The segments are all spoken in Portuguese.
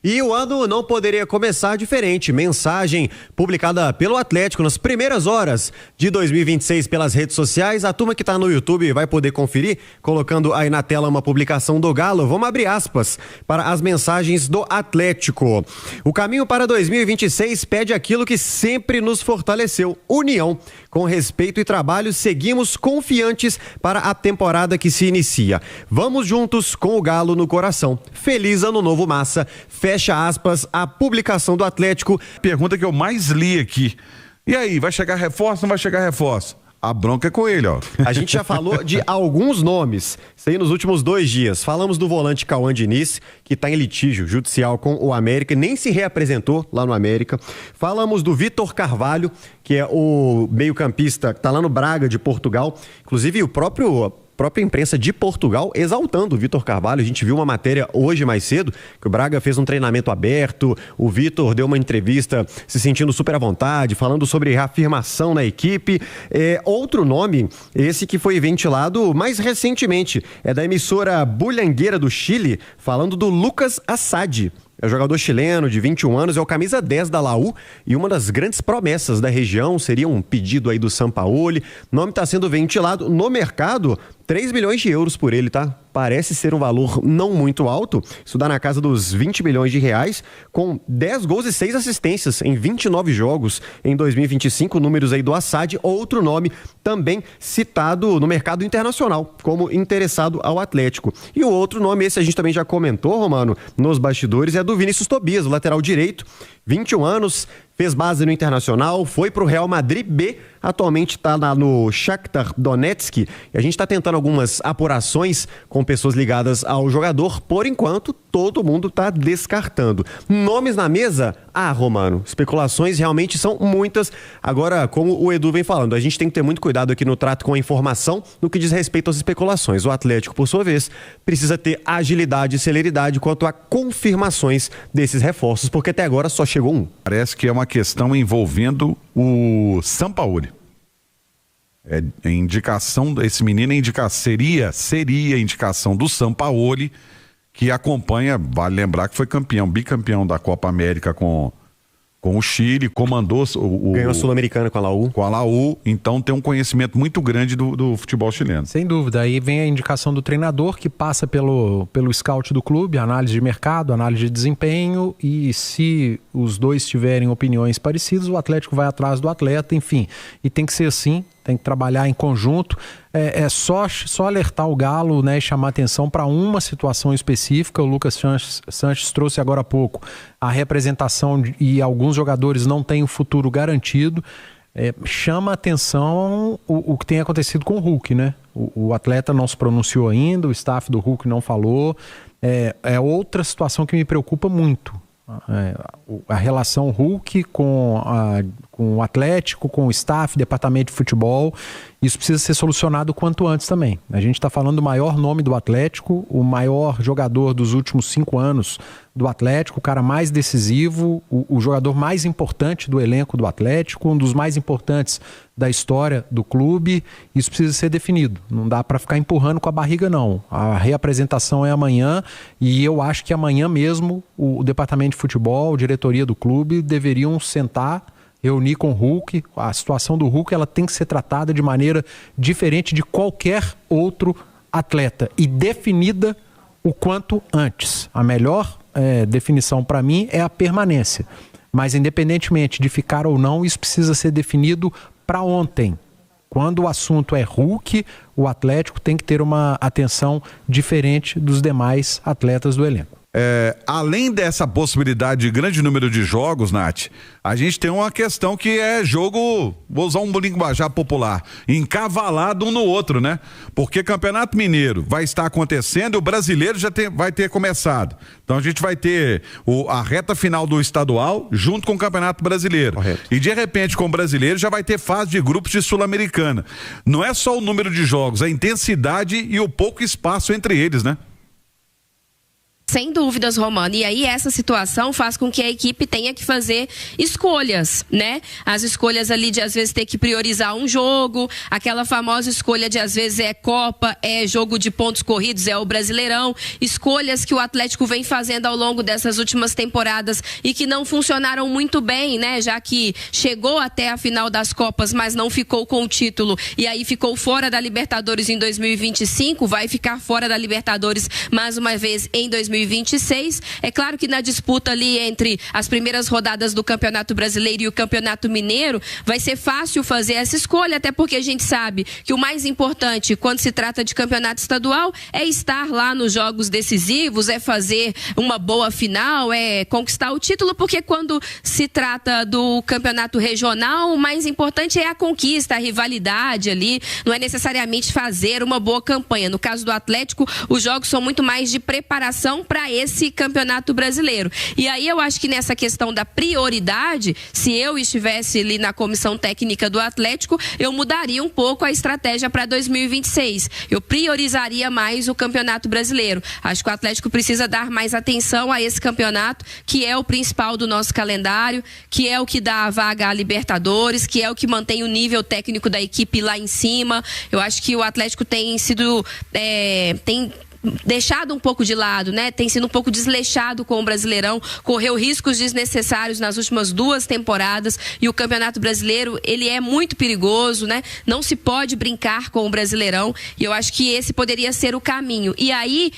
E o ano não poderia começar diferente. Mensagem publicada pelo Atlético nas primeiras horas de 2026 pelas redes sociais. A turma que está no YouTube vai poder conferir, colocando aí na tela uma publicação do Galo. Vamos abrir aspas para as mensagens do Atlético. O caminho para 2026 pede aquilo que sempre nos fortaleceu: união. Com respeito e trabalho, seguimos confiantes para a temporada que se inicia. Vamos juntos com o Galo no coração. Feliz Ano Novo, massa. Fecha aspas, a publicação do Atlético. Pergunta que eu mais li aqui. E aí, vai chegar reforço ou não vai chegar reforço? A bronca é com ele, ó. A gente já falou de alguns nomes, isso aí nos últimos 2 dias. Falamos do volante Cauã Diniz, que está em litígio judicial com o América, nem se reapresentou lá no América. Falamos do Vitor Carvalho, que é o meio-campista que está lá no Braga de Portugal. Inclusive, a própria imprensa de Portugal exaltando o Vitor Carvalho. A gente viu uma matéria hoje mais cedo, que o Braga fez um treinamento aberto, o Vitor deu uma entrevista se sentindo super à vontade, falando sobre reafirmação na equipe. Outro nome, esse que foi ventilado mais recentemente, é da emissora Bulhangueira do Chile, falando do Lucas Assad. É jogador chileno de 21 anos, é o camisa 10 da Laú e uma das grandes promessas da região. Seria um pedido aí do Sampaoli. O nome está sendo ventilado no mercado, 3 milhões de euros por ele, tá? Parece ser um valor não muito alto, isso dá na casa dos 20 milhões de reais, com 10 gols e 6 assistências em 29 jogos em 2025, números aí do Assad. Outro nome também citado no mercado internacional como interessado ao Atlético. E o outro nome, esse a gente também já comentou, Romano, nos bastidores, é do Vinícius Tobias, o lateral direito, 21 anos, fez base no Internacional, foi pro Real Madrid B, atualmente está no Shakhtar Donetsk, e a gente está tentando algumas apurações com pessoas ligadas ao jogador. Por enquanto, todo mundo está descartando. Nomes na mesa? Romano, especulações realmente são muitas. Agora, como o Edu vem falando, a gente tem que ter muito cuidado aqui no trato com a informação no que diz respeito às especulações. O Atlético, por sua vez, precisa ter agilidade e celeridade quanto a confirmações desses reforços, porque até agora só chegou um. Parece que é uma questão envolvendo o Sampaoli. Indicação desse menino, seria indicação do Sampaoli, que acompanha, vale lembrar que foi bicampeão da Copa América com o Chile, comandou ganhou a Sul-Americana com a Laú. Então tem um conhecimento muito grande do futebol chileno. Sem dúvida, aí vem a indicação do treinador, que passa pelo scout do clube, análise de mercado, análise de desempenho, e se os dois tiverem opiniões parecidas, o Atlético vai atrás do atleta, enfim, e tem que ser assim, tem que trabalhar em conjunto. É só alertar o Galo, né, e chamar atenção para uma situação específica. O Lucas Sanches trouxe agora há pouco a representação e alguns jogadores não têm o futuro garantido. Chama atenção o que tem acontecido com o Hulk, né? O atleta não se pronunciou ainda, o staff do Hulk não falou. É outra situação que me preocupa muito. A relação Hulk com o Atlético, com o staff, departamento de futebol, isso precisa ser solucionado o quanto antes também. A gente está falando do maior nome do Atlético, o maior jogador dos últimos 5 anos do Atlético, o cara mais decisivo, o jogador mais importante do elenco do Atlético, um dos mais importantes da história do clube. Isso precisa ser definido. Não dá para ficar empurrando com a barriga, não. A reapresentação é amanhã e eu acho que amanhã mesmo o departamento de futebol, a diretoria do clube deveriam sentar, reunir com o Hulk. A situação do Hulk, ela tem que ser tratada de maneira diferente de qualquer outro atleta e definida o quanto antes. A melhor definição para mim é a permanência. Mas independentemente de ficar ou não, isso precisa ser definido para ontem. Quando o assunto é Hulk, o Atlético tem que ter uma atenção diferente dos demais atletas do elenco. Além dessa possibilidade de grande número de jogos, Nath, a gente tem uma questão que é jogo, vou usar um linguajar popular, encavalado um no outro, né? Porque Campeonato Mineiro vai estar acontecendo e o Brasileiro vai ter começado. Então a gente vai ter a reta final do estadual junto com o Campeonato Brasileiro. Correto. E de repente com o Brasileiro já vai ter fase de grupos de Sul-Americana. Não é só o número de jogos, a intensidade e o pouco espaço entre eles, né? Sem dúvidas, Romano. E aí essa situação faz com que a equipe tenha que fazer escolhas, né? As escolhas ali de às vezes ter que priorizar um jogo, aquela famosa escolha de às vezes é Copa, é jogo de pontos corridos, é o Brasileirão, escolhas que o Atlético vem fazendo ao longo dessas últimas temporadas e que não funcionaram muito bem, né? Já que chegou até a final das Copas, mas não ficou com o título e aí ficou fora da Libertadores em 2025, vai ficar fora da Libertadores mais uma vez em 2026. É claro que na disputa ali entre as primeiras rodadas do Campeonato Brasileiro e o Campeonato Mineiro, vai ser fácil fazer essa escolha, até porque a gente sabe que o mais importante quando se trata de campeonato estadual é estar lá nos jogos decisivos, é fazer uma boa final, é conquistar o título, porque quando se trata do campeonato regional, o mais importante é a conquista, a rivalidade ali, não é necessariamente fazer uma boa campanha. No caso do Atlético, os jogos são muito mais de preparação para esse campeonato brasileiro. E aí eu acho que nessa questão da prioridade, se eu estivesse ali na comissão técnica do Atlético, eu mudaria um pouco a estratégia para 2026. Eu priorizaria mais o campeonato brasileiro. Acho que o Atlético precisa dar mais atenção a esse campeonato, que é o principal do nosso calendário, que é o que dá a vaga à Libertadores, que é o que mantém o nível técnico da equipe lá em cima. Eu acho que o Atlético tem sido... tem deixado um pouco de lado, né? Tem sido um pouco desleixado com o Brasileirão, correu riscos desnecessários nas últimas 2 temporadas e o Campeonato Brasileiro, ele é muito perigoso, né? Não se pode brincar com o Brasileirão e eu acho que esse poderia ser o caminho. E aí,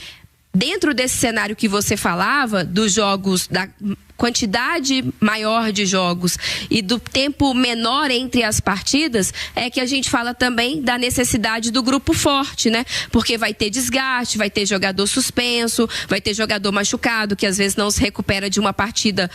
dentro desse cenário que você falava, dos jogos, da quantidade maior de jogos e do tempo menor entre as partidas, é que a gente fala também da necessidade do grupo forte, né? Porque vai ter desgaste, vai ter jogador suspenso, vai ter jogador machucado que às vezes não se recupera de uma partida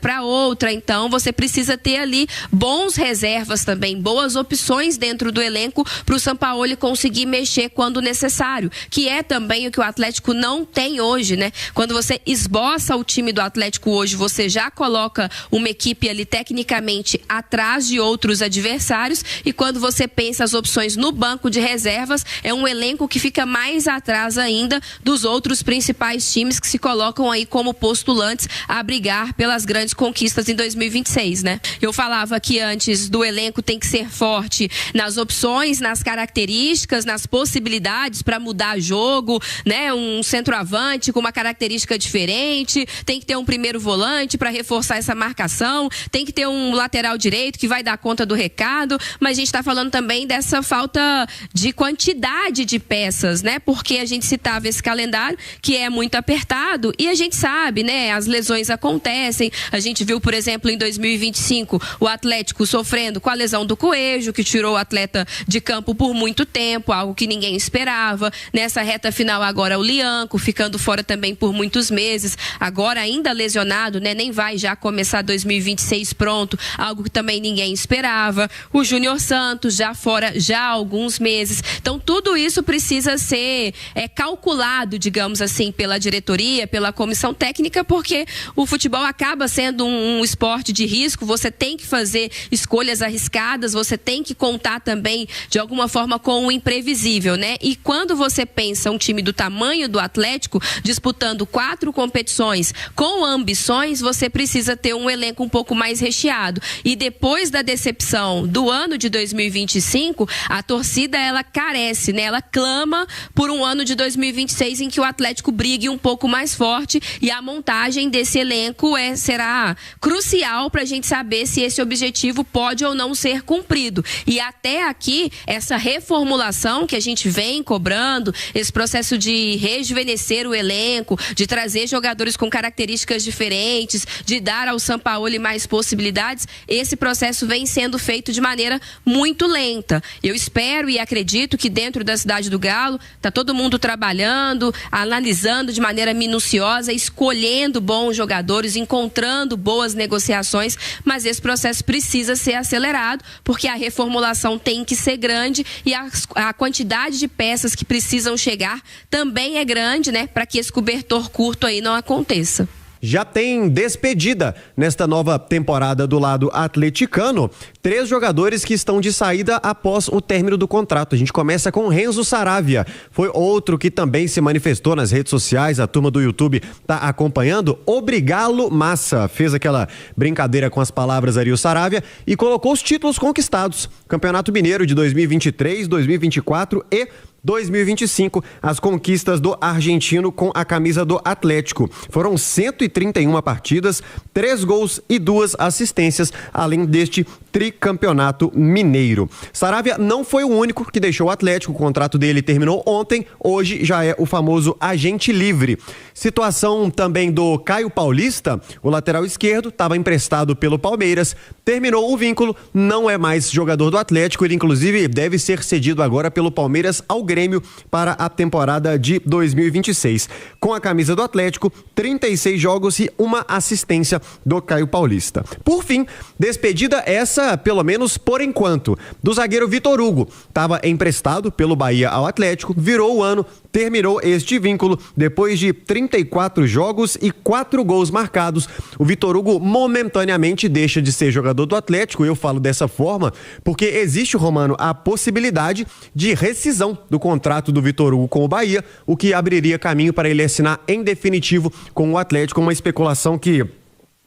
para outra, então você precisa ter ali bons reservas também, boas opções dentro do elenco para o Sampaoli conseguir mexer quando necessário, que é também o que o Atlético não tem hoje, né? Quando você esboça o time do Atlético hoje, você já coloca uma equipe ali tecnicamente atrás de outros adversários e quando você pensa as opções no banco de reservas, é um elenco que fica mais atrás ainda dos outros principais times que se colocam aí como postulantes a brigar pelas grandes conquistas em 2026, né? Eu falava que antes do elenco tem que ser forte nas opções, nas características, nas possibilidades para mudar jogo, né? Um centroavante com uma característica diferente, tem que ter um primeiro volante para reforçar essa marcação, tem que ter um lateral direito que vai dar conta do recado, mas a gente está falando também dessa falta de quantidade de peças, né? Porque a gente citava esse calendário que é muito apertado e a gente sabe, né? As lesões acontecem, a gente viu, por exemplo, em 2025 o Atlético sofrendo com a lesão do Coelho, que tirou o atleta de campo por muito tempo, algo que ninguém esperava. Nessa reta final agora o Lianco ficando fora também por muitos meses, agora ainda lesionado, né? Nem vai já começar 2026 pronto, algo que também ninguém esperava. O Júnior Santos já fora já há alguns meses. Então tudo isso precisa ser calculado, digamos assim, pela diretoria, pela comissão técnica, porque o futebol acaba sendo um esporte de risco, você tem que fazer escolhas arriscadas, você tem que contar também de alguma forma com o imprevisível, né? E quando você pensa um time do tamanho do Atlético disputando 4 competições com ambições, você precisa ter um elenco um pouco mais recheado. E depois da decepção do ano de 2025, a torcida ela carece, né? Ela clama por um ano de 2026 em que o Atlético brigue um pouco mais forte e a montagem desse elenco será crucial para a gente saber se esse objetivo pode ou não ser cumprido. E até aqui, essa reformulação que a gente vem cobrando, esse processo de rejuvenescer o elenco, de trazer jogadores com características diferentes, de dar ao Sampaoli mais possibilidades, esse processo vem sendo feito de maneira muito lenta. Eu espero e acredito que dentro da Cidade do Galo está todo mundo trabalhando, analisando de maneira minuciosa, escolhendo bons jogadores, encontrando boas negociações, mas esse processo precisa ser acelerado, porque a reformulação tem que ser grande e a quantidade de peças que precisam chegar também é grande, né, para que esse cobertor curto aí não aconteça. já tem despedida nesta nova temporada do lado atleticano. 3 jogadores que estão de saída após o término do contrato. A gente começa com Renzo Saravia. Foi outro que também se manifestou nas redes sociais. A turma do YouTube está acompanhando. Obrigalo Massa. Fez aquela brincadeira com as palavras ali o Saravia e colocou os títulos conquistados. Campeonato Mineiro de 2023, 2024 e 2025, as conquistas do argentino com a camisa do Atlético. Foram 131 partidas, 3 gols e 2 assistências, além deste tricampeonato mineiro. Saravia não foi o único que deixou o Atlético, o contrato dele terminou ontem, hoje já é o famoso agente livre. Situação também do Caio Paulista, o lateral esquerdo, estava emprestado pelo Palmeiras, terminou o vínculo, não é mais jogador do Atlético, ele inclusive deve ser cedido agora pelo Palmeiras ao Grêmio para a temporada de 2026. Com a camisa do Atlético, 36 jogos e 1 assistência do Caio Paulista. Por fim, despedida essa, pelo menos por enquanto, do zagueiro Vitor Hugo. Estava emprestado pelo Bahia ao Atlético, virou o ano, terminou este vínculo depois de 34 jogos e 4 gols marcados. O Vitor Hugo momentaneamente deixa de ser jogador do Atlético, eu falo dessa forma, porque existe, Romano, a possibilidade de rescisão do contrato do Vitor Hugo com o Bahia, o que abriria caminho para ele assinar em definitivo com o Atlético, uma especulação que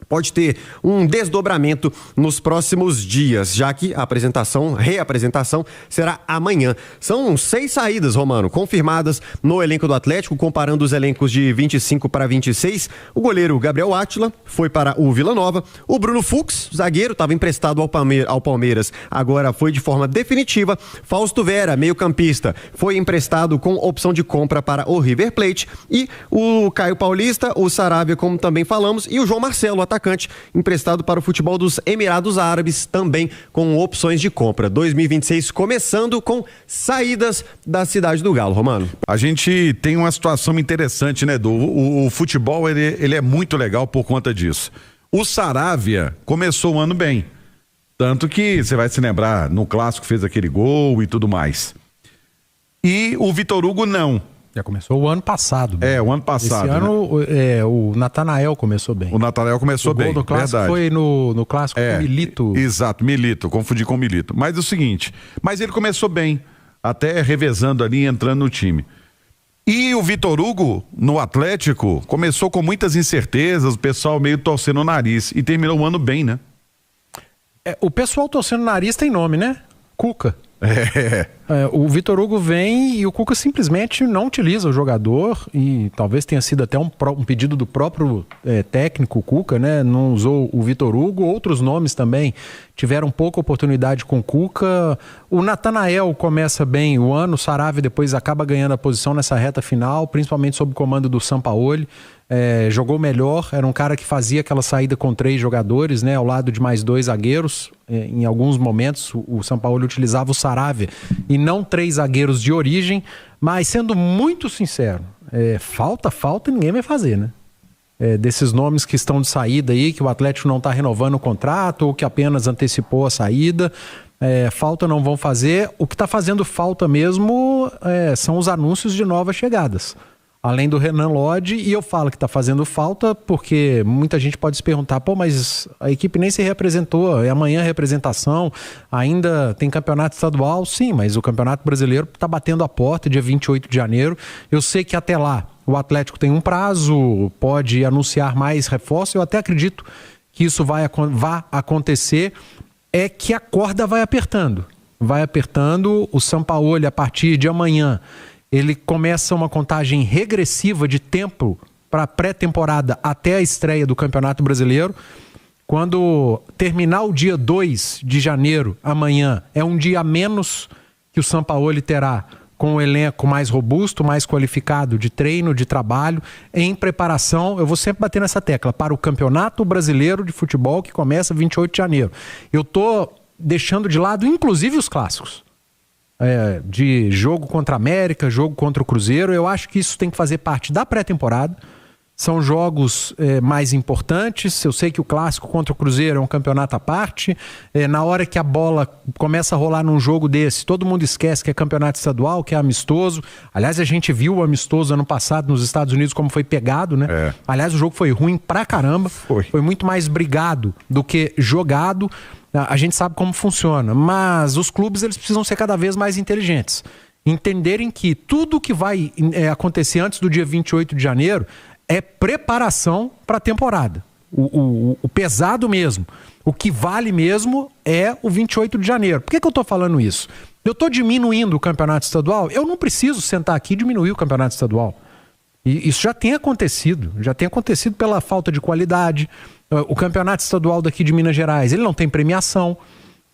pode ter um desdobramento nos próximos dias, já que a reapresentação será amanhã. São 6 saídas, Romano, confirmadas no elenco do Atlético, comparando os elencos de 25 para 26. O goleiro Gabriel Átila foi para o Vila Nova. O Bruno Fux, zagueiro, estava emprestado ao Palmeiras, agora foi de forma definitiva. Fausto Vera, meio-campista, foi emprestado com opção de compra para o River Plate. E o Caio Paulista, o Saravia, como também falamos, e o João Marcelo, atacante, emprestado para o futebol dos Emirados Árabes, também com opções de compra. 2026 começando com saídas da Cidade do Galo, Romano. A gente tem uma situação interessante, né, Edu? O futebol, ele é muito legal por conta disso. O Saravia começou o ano bem, tanto que você vai se lembrar, no Clássico fez aquele gol e tudo mais. E o Vitor Hugo não. Já começou o ano passado. Né? O ano passado. Esse ano, o Natanael começou bem. O Natanael começou bem, verdade. O gol do Clássico foi no Clássico com Milito. Exato, Milito, confundi com Milito. Mas é o seguinte, mas ele começou bem, até revezando ali, entrando no time. E o Vitor Hugo, no Atlético, começou com muitas incertezas, o pessoal meio torcendo o nariz, e terminou o ano bem, né? O pessoal torcendo o nariz tem nome, né? Cuca. O Vitor Hugo vem e o Cuca simplesmente não utiliza o jogador, e talvez tenha sido até um pedido do próprio técnico Cuca, né? Não usou o Vitor Hugo. Outros nomes também tiveram pouca oportunidade com o Cuca. O Natanael começa bem o ano, o Saravia depois acaba ganhando a posição nessa reta final, principalmente sob o comando do Sampaoli. Jogou melhor, era um cara que fazia aquela saída com 3 jogadores, né, ao lado de mais 2 zagueiros. Em alguns momentos o Sampaoli utilizava o Saravia e não 3 zagueiros de origem, mas sendo muito sincero, falta ninguém vai fazer, né? Desses nomes que estão de saída aí, que o Atlético não está renovando o contrato ou que apenas antecipou a saída, falta não vão fazer. O que está fazendo falta mesmo são os anúncios de novas chegadas. Além do Renan Lodge, e eu falo que está fazendo falta porque muita gente pode se perguntar, mas a equipe nem se reapresentou, é amanhã a reapresentação, ainda tem campeonato estadual, sim, mas o Campeonato Brasileiro está batendo a porta, dia 28 de janeiro, eu sei que até lá o Atlético tem um prazo, pode anunciar mais reforços, eu até acredito que isso vá acontecer, é que a corda vai apertando, o Sampaoli a partir de amanhã, ele começa uma contagem regressiva de tempo para a pré-temporada até a estreia do Campeonato Brasileiro. Quando terminar o dia 2 de janeiro, amanhã, é um dia a menos que o Sampaoli terá com o elenco mais robusto, mais qualificado de treino, de trabalho, em preparação, eu vou sempre bater nessa tecla, para o Campeonato Brasileiro de Futebol que começa 28 de janeiro. Eu estou deixando de lado, inclusive, os clássicos. De jogo contra a América, jogo contra o Cruzeiro, eu acho que isso tem que fazer parte da pré-temporada. São jogos mais importantes. Eu sei que o clássico contra o Cruzeiro é um campeonato à parte. Na hora que a bola começa a rolar num jogo desse, todo mundo esquece que é campeonato estadual, que é amistoso. Aliás, a gente viu o amistoso ano passado nos Estados Unidos como foi pegado, né? Aliás, o jogo foi ruim pra caramba. Foi muito mais brigado do que jogado. A gente sabe como funciona. Mas os clubes, eles precisam ser cada vez mais inteligentes. Entenderem que tudo que vai acontecer antes do dia 28 de janeiro é preparação para a temporada. O pesado mesmo. O que vale mesmo é o 28 de janeiro. Por que eu estou falando isso? Eu estou diminuindo o campeonato estadual? Eu não preciso sentar aqui e diminuir o campeonato estadual. E isso já tem acontecido. Já tem acontecido pela falta de qualidade. O campeonato estadual daqui de Minas Gerais, ele não tem premiação.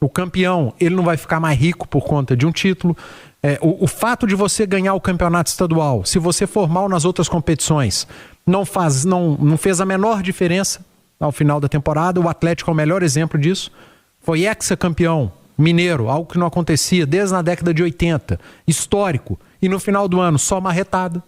O campeão, ele não vai ficar mais rico por conta de um título. O fato de você ganhar o campeonato estadual, se você for mal nas outras competições, não fez a menor diferença ao final da temporada. O Atlético é o melhor exemplo disso. Foi hexacampeão mineiro, algo que não acontecia desde a década de 80, histórico. E no final do ano, só marretada,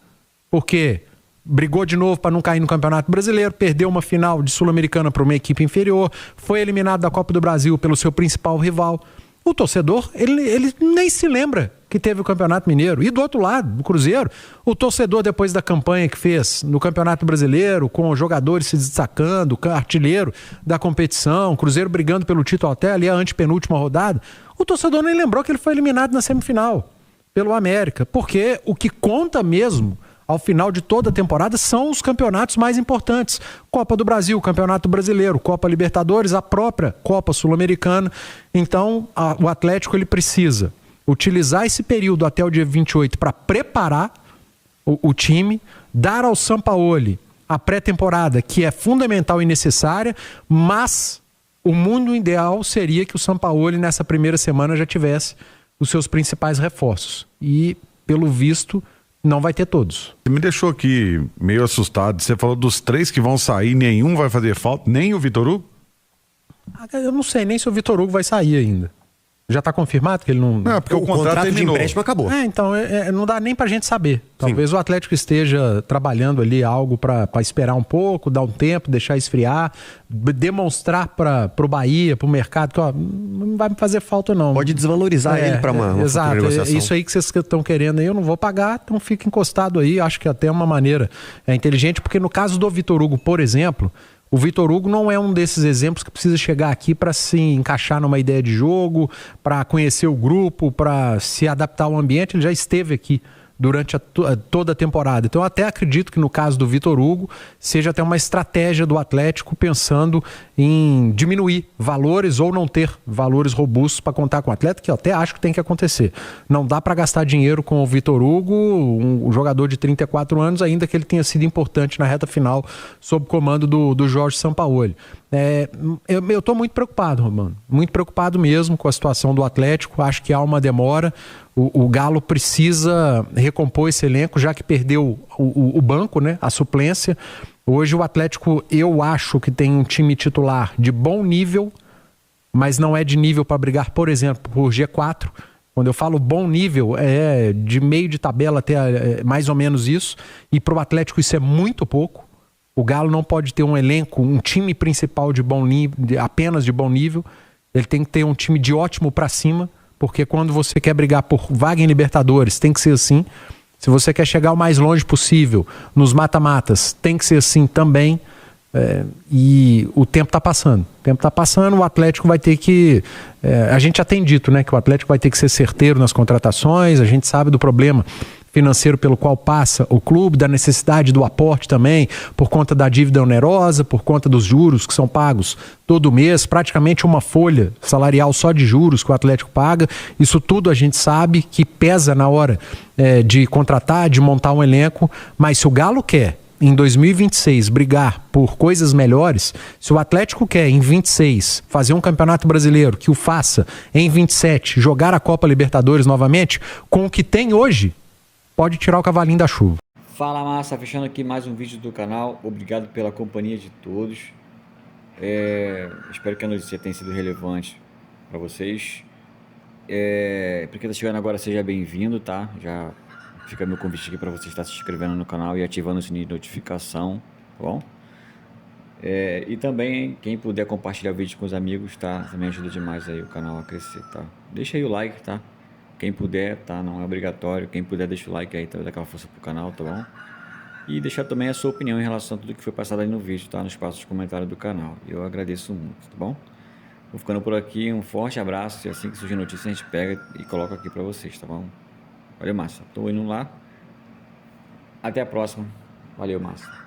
porque brigou de novo para não cair no Campeonato Brasileiro, perdeu uma final de Sul-Americana para uma equipe inferior, foi eliminado da Copa do Brasil pelo seu principal rival. O torcedor, ele nem se lembra que teve o Campeonato Mineiro. E do outro lado, do Cruzeiro, o torcedor, depois da campanha que fez no Campeonato Brasileiro, com os jogadores se destacando, artilheiro da competição, Cruzeiro brigando pelo título até ali a antepenúltima rodada, o torcedor nem lembrou que ele foi eliminado na semifinal pelo América. Porque o que conta mesmo ao final de toda a temporada são os campeonatos mais importantes. Copa do Brasil, Campeonato Brasileiro, Copa Libertadores, a própria Copa Sul-Americana. Então, o Atlético, ele precisa utilizar esse período até o dia 28 para preparar o time, dar ao Sampaoli a pré-temporada, que é fundamental e necessária, mas o mundo ideal seria que o Sampaoli, nessa primeira semana, já tivesse os seus principais reforços. E, pelo visto, não vai ter todos. Você me deixou aqui meio assustado. Você falou dos 3 que vão sair, nenhum vai fazer falta, nem o Vitor Hugo? Eu não sei nem se o Vitor Hugo vai sair ainda. Já está confirmado que ele não... Não, porque o contrato de empréstimo acabou. Então, não dá nem pra gente saber. Talvez o Atlético esteja trabalhando ali algo para esperar um pouco, dar um tempo, deixar esfriar, demonstrar para o Bahia, para o mercado, que não vai me fazer falta não. Pode desvalorizar ele para uma exato, negociação. Isso aí que vocês estão querendo aí, eu não vou pagar, então fica encostado aí. Acho que até é uma maneira inteligente, porque no caso do Vitor Hugo, por exemplo, o Vitor Hugo não é um desses exemplos que precisa chegar aqui para se encaixar numa ideia de jogo, para conhecer o grupo, para se adaptar ao ambiente. Ele já esteve aqui durante toda a temporada. Então eu até acredito que no caso do Vitor Hugo seja até uma estratégia do Atlético pensando em diminuir valores ou não ter valores robustos para contar com o atleta, que eu até acho que tem que acontecer. Não dá para gastar dinheiro com o Vitor Hugo, um jogador de 34 anos, ainda que ele tenha sido importante na reta final sob o comando do Jorge Sampaoli. Eu estou muito preocupado, Romano, muito preocupado mesmo com a situação do Atlético. Acho que há uma demora. O Galo precisa recompor esse elenco, já que perdeu o banco, né, a suplência. Hoje o Atlético, eu acho que tem um time titular de bom nível, mas não é de nível para brigar, por exemplo, por G4. Quando eu falo bom nível, é de meio de tabela até mais ou menos isso. E para o Atlético isso é muito pouco. O Galo não pode ter um elenco, um time principal de bom nível, apenas de bom nível. Ele tem que ter um time de ótimo para cima, porque quando você quer brigar por vaga em Libertadores, tem que ser assim. Se você quer chegar o mais longe possível nos mata-matas, tem que ser assim também. E o tempo está passando. O tempo está passando, o Atlético vai ter que... a gente já tem dito, né, que o Atlético vai ter que ser certeiro nas contratações. A gente sabe do problema financeiro pelo qual passa o clube, da necessidade do aporte também, por conta da dívida onerosa, por conta dos juros que são pagos todo mês, praticamente uma folha salarial só de juros que o Atlético paga. Isso tudo a gente sabe que pesa na hora de contratar, de montar um elenco, mas se o Galo quer em 2026 brigar por coisas melhores, se o Atlético quer em 26 fazer um campeonato brasileiro que o faça em 27 jogar a Copa Libertadores novamente, com o que tem hoje, pode tirar o cavalinho da chuva. Fala, massa, fechando aqui mais um vídeo do canal. Obrigado pela companhia de todos. Espero que a notícia tenha sido relevante para vocês. Para quem está chegando agora, seja bem-vindo, tá? Já fica meu convite aqui para você estar se inscrevendo no canal e ativando o sininho de notificação. tá bom? E também, quem puder compartilhar o vídeo com os amigos, tá? Também ajuda demais aí o canal a crescer, tá? Deixa aí o like, tá? Quem puder, tá? Não é obrigatório. Quem puder, deixa o like aí, tá? Dá aquela força pro canal, tá bom? E deixar também a sua opinião em relação a tudo que foi passado aí no vídeo, tá? No espaço de comentário do canal. Eu agradeço muito, tá bom? Vou ficando por aqui, um forte abraço. E assim que surgir notícia, a gente pega e coloca aqui pra vocês, tá bom? Valeu, Márcio. Tô indo lá. Até a próxima. Valeu, Márcio.